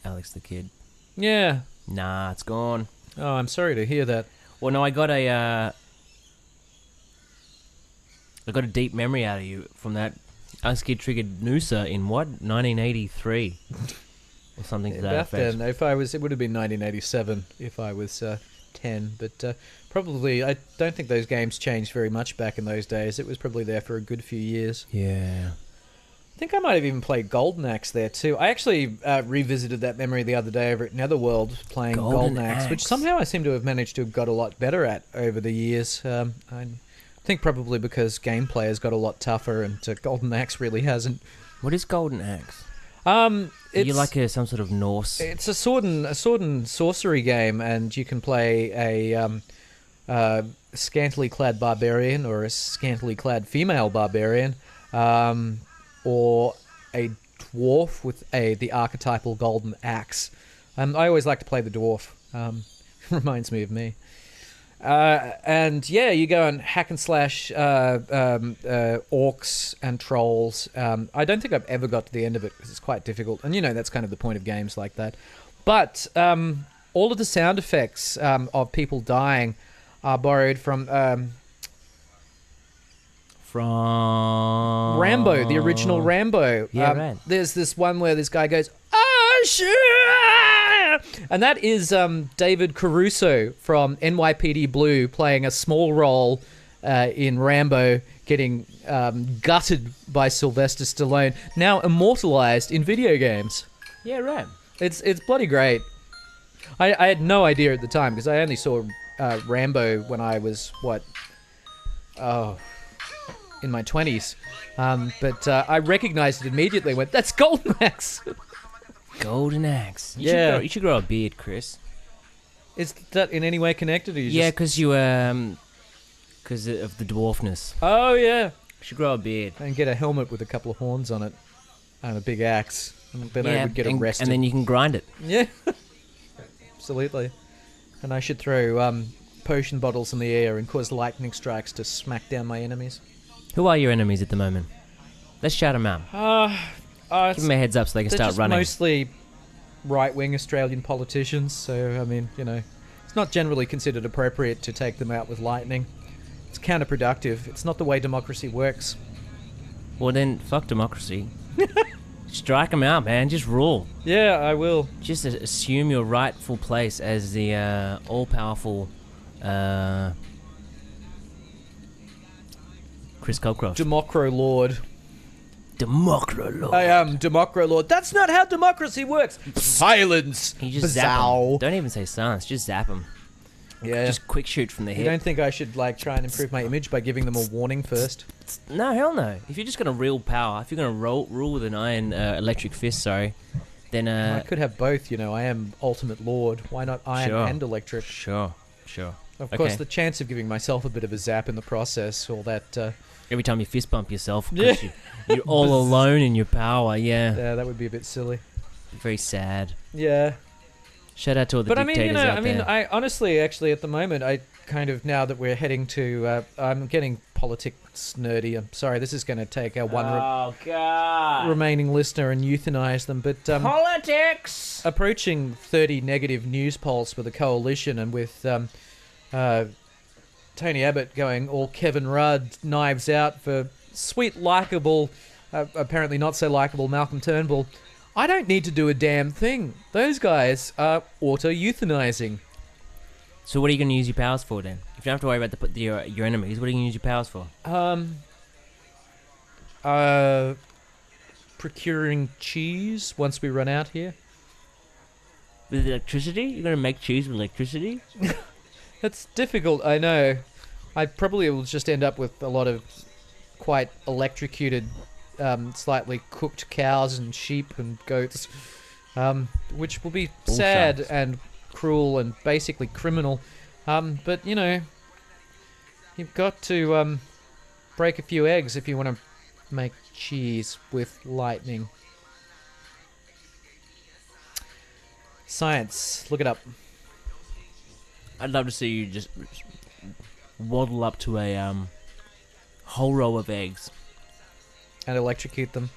Alex the Kid. Yeah. Nah, it's gone. Oh, I'm sorry to hear that. Well, no, I got a deep memory out of you from that. Alex Kid triggered Noosa in what, 1983 or something to that Back effect. then, if I was, it would have been 1987 if I was 10, but probably I don't think those games changed very much back in those days. It was probably there for a good few years. Yeah. I think I might have even played Golden Axe there too. I actually revisited that memory the other day over at Netherworld playing Golden Axe, which somehow I seem to have managed to have got a lot better at over the years. I think probably because gameplay has got a lot tougher and Golden Axe really hasn't. What is Golden Axe? It's, you like some sort of Norse? It's a sword and sorcery game, and you can play a scantily clad barbarian or a scantily clad female barbarian, or a dwarf with the archetypal golden axe. I always like to play the dwarf. Reminds me of me. And yeah, you go and hack and slash orcs and trolls. I don't think I've ever got to the end of it because it's quite difficult. And that's kind of the point of games like that. But all of the sound effects of people dying are borrowed from Rambo, the original Rambo. Yeah, right. There's this one where this guy goes, "Oh shit!" And that is David Caruso from NYPD Blue playing a small role in Rambo, getting gutted by Sylvester Stallone, now immortalized in video games. Yeah, right. It's bloody great. I had no idea at the time because I only saw Rambo when I was in my 20s, but I recognized it immediately. Went, that's Golden Axe. Golden Axe. Yeah. You should grow a beard, Chris. Is that in any way connected? Or you Yeah, just... because because of the dwarfness. Oh yeah. You should grow a beard. And get a helmet with a couple of horns on it, and a big axe, and then I would get arrested. And then you can grind it. Yeah. Absolutely. And I should throw potion bottles in the air and cause lightning strikes to smack down my enemies. Who are your enemies at the moment? Let's shout them out. Give them a heads up so they can start just running. Mostly right-wing Australian politicians, so, I mean, it's not generally considered appropriate to take them out with lightning. It's counterproductive. It's not the way democracy works. Well then, fuck democracy. Strike them out, man. Just rule. Yeah, I will. Just assume your rightful place as the all-powerful Chris Cobcroft. Democro Lord. Democro Lord. I am Democro Lord. That's not how democracy works. Silence. You just zap them. Don't even say silence. Just zap them. Yeah. Just quick shoot from the You hip. don't think I should try and improve my image by giving them a warning first? No, hell no. If you're just gonna rule power, if you're gonna rule with an iron electric fist, then I could have both. I am ultimate lord. Why not iron and electric? Sure. Of course, the chance of giving myself a bit of a zap in the process, all that. Every time you fist bump yourself, 'cause you're all alone in your power. Yeah, that would be a bit silly. very sad. Yeah. Shout out to all the dictators out there. I honestly, actually, at the moment, I kind of, now that we're heading to, I'm getting politics nerdy. I'm sorry, this is going to take our one God. remaining listener and euthanize them, but Politics! approaching 30 negative news polls for the coalition, and with Tony Abbott going all Kevin Rudd, knives out for sweet, likeable, apparently not so likeable Malcolm Turnbull. I don't need to do a damn thing. Those guys are auto-euthanizing. So what are you going to use your powers for then? If you don't have to worry about your enemies, what are you going to use your powers for? Procuring cheese once we run out here. With electricity? You're going to make cheese with electricity? That's difficult, I know. I probably will just end up with a lot of quite electrocuted, slightly cooked cows and sheep and goats, which will be sad and cruel and basically criminal. But, you've got to break a few eggs if you want to make cheese with lightning. Science, look it up. I'd love to see you just waddle up to a whole row of eggs. And electrocute them.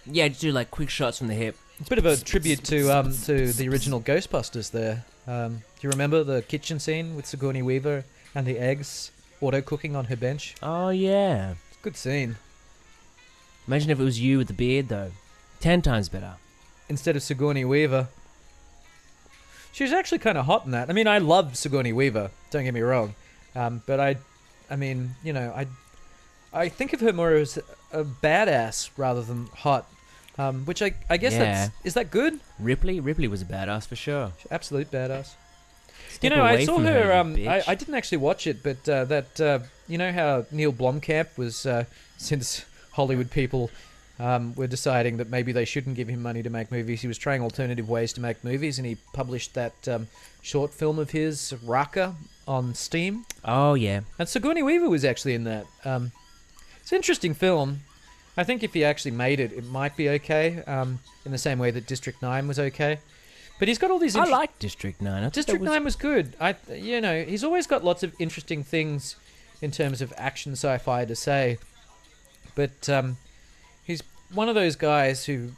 Yeah, just do like quick shots from the hip. It's a bit of a tribute to the original Ghostbusters there. Do you remember the kitchen scene with Sigourney Weaver and the eggs auto-cooking on her bench? Oh, yeah. It's a good scene. Imagine if it was you with the beard, though. 10 times better. Instead of Sigourney Weaver. She was actually kind of hot in that. I mean, I love Sigourney Weaver, don't get me wrong. But I think of her more as a badass rather than hot. Which I guess is that good? Ripley was a badass for sure. Absolute badass. Step I away saw from her. you bitch. I didn't actually watch it, but you know how Neil Blomkamp was, since Hollywood people were deciding that maybe they shouldn't give him money to make movies, he was trying alternative ways to make movies, and he published that short film of his, Raka, on Steam. Oh, yeah. And Sigourney Weaver was actually in that. It's an interesting film. I think if he actually made it, it might be okay, in the same way that District 9 was okay. But he's got all these... I like District 9. District 9 was good. He's always got lots of interesting things in terms of action sci-fi to say. But he's one of those guys who...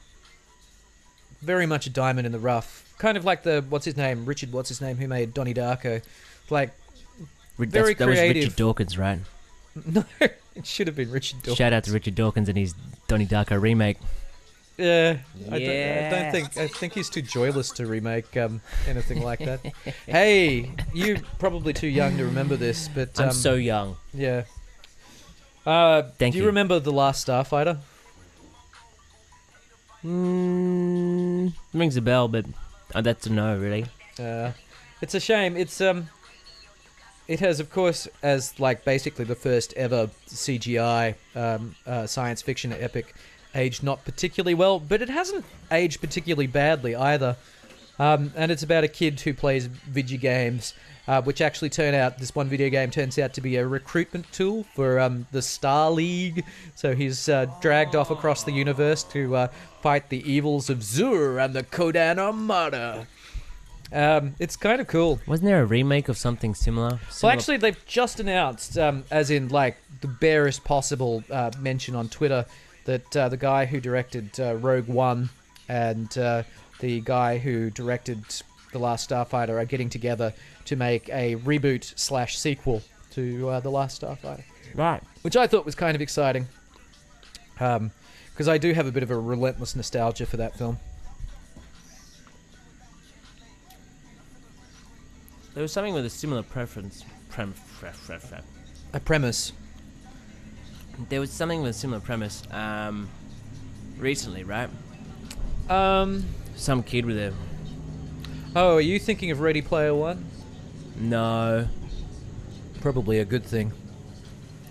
very much a diamond in the rough. Kind of like Richard what's-his-name, who made Donnie Darko. Like, very creative. That was Richard Dawkins, right? No, it should have been Richard Dawkins. Shout out to Richard Dawkins and his Donnie Darko remake. Yeah. I think he's too joyless to remake anything like that. Hey, you're probably too young to remember this, but... I'm so young. Yeah. Thank do you. you remember The Last Starfighter? Rings a bell, but that's a no, really. It's a shame. It's it has, of course, as like basically the first ever CGI science fiction epic, aged not particularly well, but it hasn't aged particularly badly either. And it's about a kid who plays video games, which actually this one video game turns out to be a recruitment tool for the Star League. So he's dragged off across the universe to fight the evils of Zur and the Kodan Armada. It's kind of cool. Wasn't there a remake of something similar? Well, actually, they've just announced, as in like the barest possible mention on Twitter, that the guy who directed Rogue One and the guy who directed The Last Starfighter are getting together to make a reboot/sequel to The Last Starfighter. Right. Which I thought was kind of exciting. Because I do have a bit of a relentless nostalgia for that film. There was something with a similar preference. A premise. There was something with a similar premise. Recently, right? Some kid with a... Oh, are you thinking of Ready Player One? No. Probably a good thing.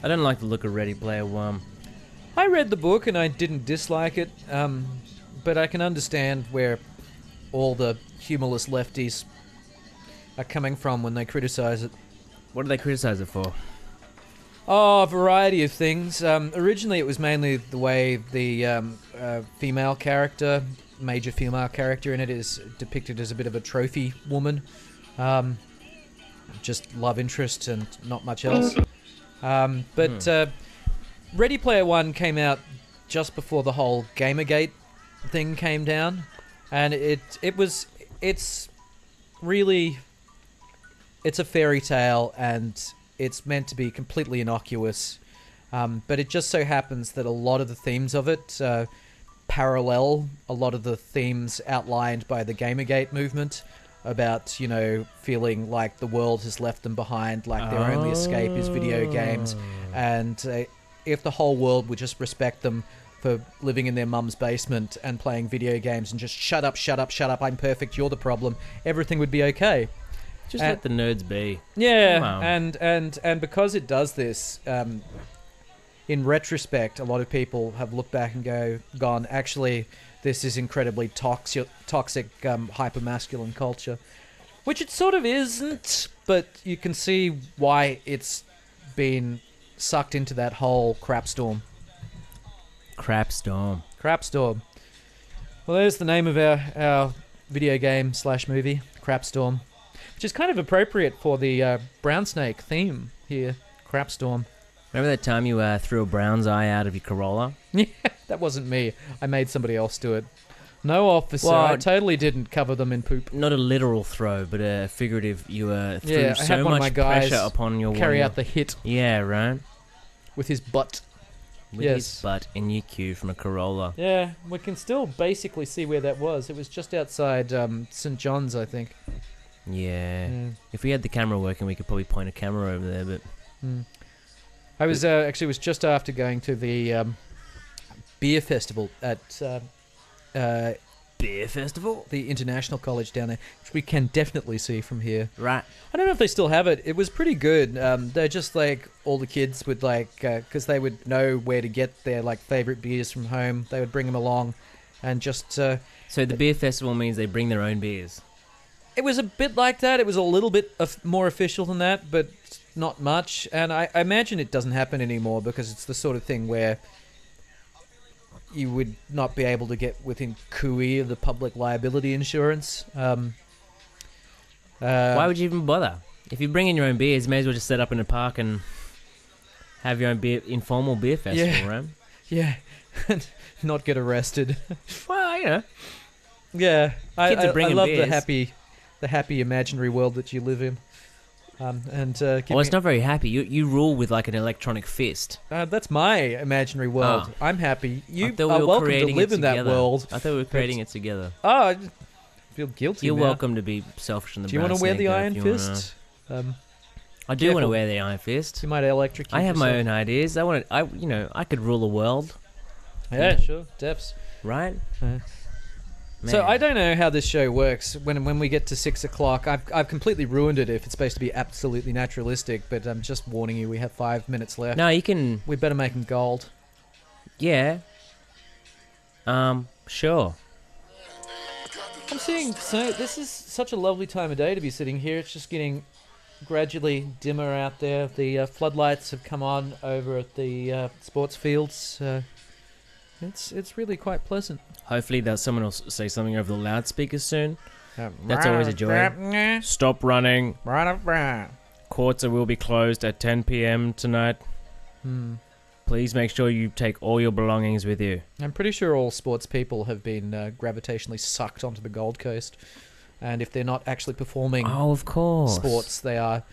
I don't like the look of Ready Player One. I read the book and I didn't dislike it, but I can understand where all the humorless lefties are coming from when they criticize it. What do they criticize it for? Oh, a variety of things. Originally, it was mainly the way the female character, major female character in it, is depicted as a bit of a trophy woman. Just love interest and not much else. Ready Player One came out just before the whole Gamergate thing came down, and it's really, it's a fairy tale and it's meant to be completely innocuous, but it just so happens that a lot of the themes of it parallel a lot of the themes outlined by the Gamergate movement about, you know, feeling like the world has left them behind, like their only escape is video games, and if the whole world would just respect them for living in their mum's basement and playing video games and just shut up, I'm perfect, you're the problem, everything would be okay. Just let the nerds be. Yeah, and because it does this, in retrospect, a lot of people have looked back and gone, actually, this is incredibly toxic hyper-masculine culture. Which it sort of isn't, but you can see why it's been sucked into that whole crapstorm. Crapstorm. Well, there's the name of our video game / movie, Crapstorm. Which is kind of appropriate for the Brownsnake theme here, Crapstorm. Remember that time you threw a brown's eye out of your Corolla? Yeah, that wasn't me. I made somebody else do it. No, officer, Well, I totally didn't cover them in poop. Not a literal throw, but a figurative. You threw I had so one of my much guys pressure upon your carry out the hit Yeah, right. with his butt. With Yes. his butt in your queue from a Corolla. Yeah, we can still basically see where that was. It was just outside St. John's, I think. Yeah. If we had the camera working, we could probably point a camera over there, but... I was actually was just after going to the beer festival at Beer festival? the International College down there, which we can definitely see from here. Right. I don't know if they still have it. It was pretty good. They're just like all the kids would like, because they would know where to get their like favorite beers from home. They would bring them along, and just. So the beer festival means they bring their own beers. It was a bit like that. It was a little bit more official than that, but not much. And I imagine it doesn't happen anymore because it's the sort of thing where you would not be able to get within cooey of the public liability insurance. Why would you even bother? If you bring in your own beers, you may as well just set up in a park and have your own informal beer festival, right? Yeah, not get arrested. Well, you know. Yeah, I bringing love beers. the happy imaginary world that you live in. Well, it's not very happy. You rule with like an electronic fist. That's my imaginary world. Oh. I'm happy. You I thought are we were welcome to creating live it in that together. world. I thought we were creating it together. Oh, I just feel guilty. You're now. welcome to be selfish in the. Do you want to wear the Brownsnake, Iron if you wanna- Fist? I do want to careful. wear the Iron Fist. You might electrocute. I have my yourself. own ideas. I could rule the world, Yeah, sure, Deps. right? So Man. I don't know how this show works. When we get to 6 o'clock, I've completely ruined it if it's supposed to be absolutely naturalistic. But I'm just warning you, we have 5 minutes left. No, you can. We better make them gold. Yeah. Sure. I'm seeing. So this is such a lovely time of day to be sitting here. It's just getting gradually dimmer out there. The floodlights have come on over at the sports fields. It's really quite pleasant. Hopefully, someone will say something over the loudspeakers soon. That's always a joy. Stop running. Courts will be closed at 10 p.m. tonight. Please make sure you take all your belongings with you. I'm pretty sure all sports people have been gravitationally sucked onto the Gold Coast, and if they're not actually performing of course. Sports, they are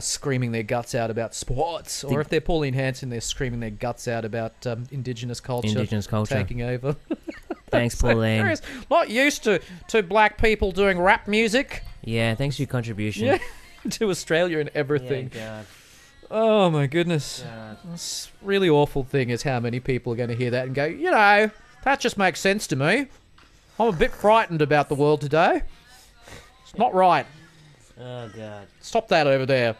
screaming their guts out about sports. Or if they're Pauline Hanson, they're screaming their guts out about Indigenous culture taking over. Thanks, Pauline. Not used to black people doing rap music. Yeah, thanks for your contribution. Yeah, to Australia and everything. Yeah, God. Oh my goodness. This really awful thing is how many people are going to hear that and go, you know, that just makes sense to me. I'm a bit frightened about the world today. It's not right. Oh, God. Stop that over there.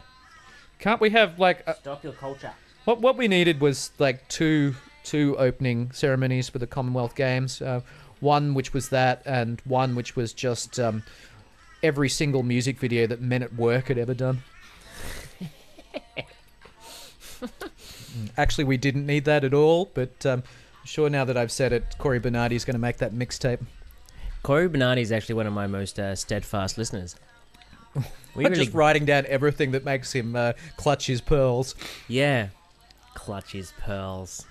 Can't we have, like... Stop your culture. What we needed was, like, two opening ceremonies for the Commonwealth Games. One which was that, and one which was just every single music video that Men at Work had ever done. Actually, we didn't need that at all, but I'm sure now that I've said it, Corey Bernardi's going to make that mixtape. Corey Bernardi is actually one of my most steadfast listeners. Just writing down everything that makes him clutch his pearls. Yeah. Clutch his pearls.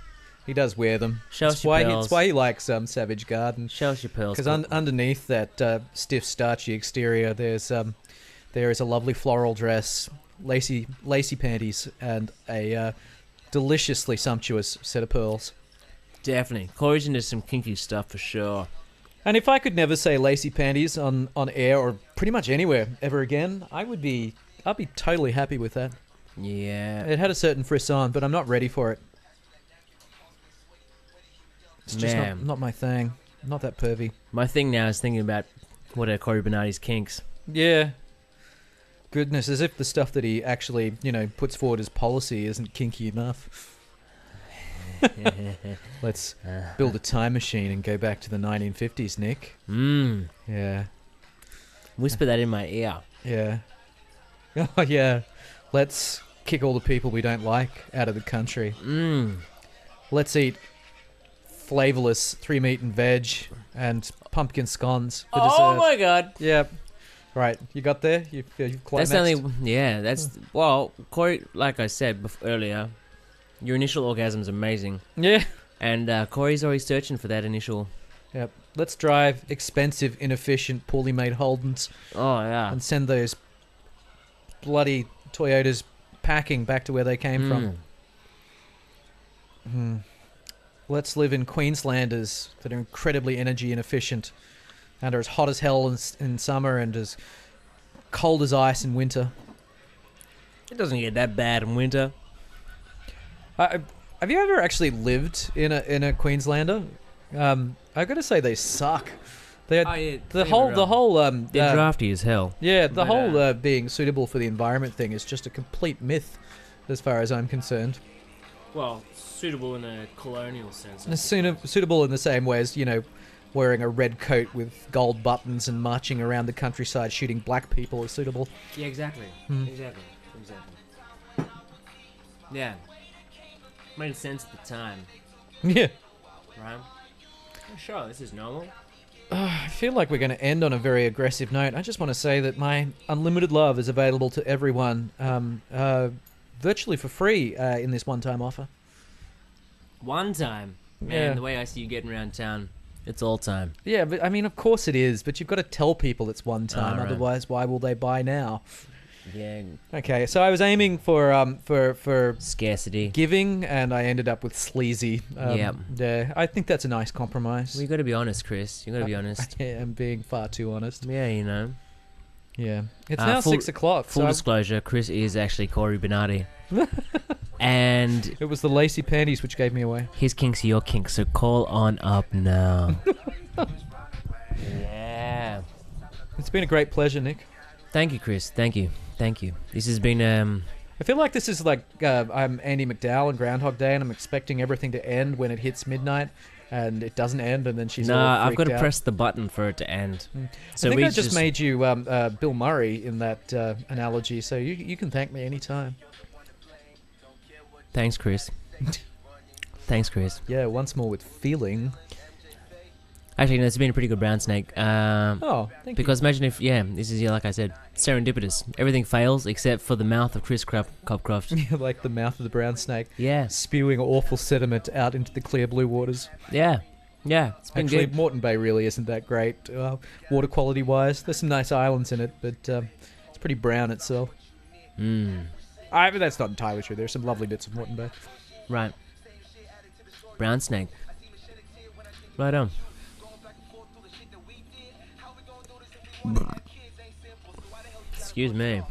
He does wear them. Show us your pearls. That's why he likes Savage Garden. Show us your pearls. Because underneath that stiff, starchy exterior, there is a lovely floral dress, lacy panties, and a deliciously sumptuous set of pearls. Definitely. Corey's into some kinky stuff for sure. And if I could never say lacy panties on air or pretty much anywhere ever again, I'd be totally happy with that. Yeah. It had a certain frisson, but I'm not ready for it. It's just not my thing. Not that pervy. My thing now is thinking about what are Corey Bernardi's kinks. Yeah. Goodness, as if the stuff that he actually, puts forward as policy isn't kinky enough. Let's build a time machine and go back to the 1950s, Nick. Yeah. Whisper that in my ear. Yeah. Oh, yeah. Let's kick all the people we don't like out of the country. Let's eat flavorless 3 meat and veg and pumpkin scones for dessert. Oh my God. Yeah. Right, you got there? You've climaxed? Well, Corey, like I said earlier, your initial orgasm's amazing. Yeah. And Corey's always searching for that initial. Yep. Let's drive expensive, inefficient, poorly made Holdens. Oh, yeah. And send those bloody Toyotas packing back to where they came from. Let's live in Queenslanders that are incredibly energy inefficient and are as hot as hell in summer and as cold as ice in winter. It doesn't get that bad in winter. Have you ever actually lived in a Queenslander? I've got to say they suck. The whole they're drafty as hell. Yeah, the whole being suitable for the environment thing is just a complete myth, as far as I'm concerned. Well, suitable in a colonial sense. Suitable in the same way as wearing a red coat with gold buttons and marching around the countryside shooting black people is suitable. Yeah, exactly. Exactly. Yeah. Made sense at the time. Yeah. Right? Sure, this is normal. I feel like we're going to end on a very aggressive note. I just want to say that my unlimited love is available to everyone virtually for free in this one-time offer. One time? Man, the way I see you getting around town, it's all time. Yeah, but I mean, of course it is, but you've got to tell people it's one time, otherwise why will they buy now? Yeah. Okay, so I was aiming for scarcity, giving, and I ended up with sleazy. Yeah, I think that's a nice compromise. Well, you got to be honest, Chris. You got to be honest. I am being far too honest. Yeah, Yeah, it's now 6 o'clock. Full disclosure: Chris is actually Corey Bernardi, and it was the lacy panties which gave me away. His kinks are your kinks, so call on up now. Yeah, it's been a great pleasure, Nick. Thank you, Chris. Thank you. This has been I feel like this is like I'm Andy McDowell in Groundhog Day, and I'm expecting everything to end when it hits midnight, and it doesn't end, and then she's all freaked I've got to out. press the button for it to end. So I think I just made you Bill Murray in that analogy, so you can thank me anytime. Thanks, Chris. Thanks, Chris. Yeah, once more with feeling. Actually, no, it's been a pretty good brown snake. Oh, thank Because imagine if, this is, like I said, serendipitous. Everything fails except for the mouth of Chris Cobcroft. you. Like the mouth of the brown snake. Yeah, Spewing awful sediment out into the clear blue waters. yeah. It's been Actually, good. Moreton Bay really isn't that great, water quality wise. There's some nice islands in it, but it's pretty brown itself. But that's not entirely true. There's some lovely bits of Moreton Bay. Right. Brown snake. Right on. Excuse me.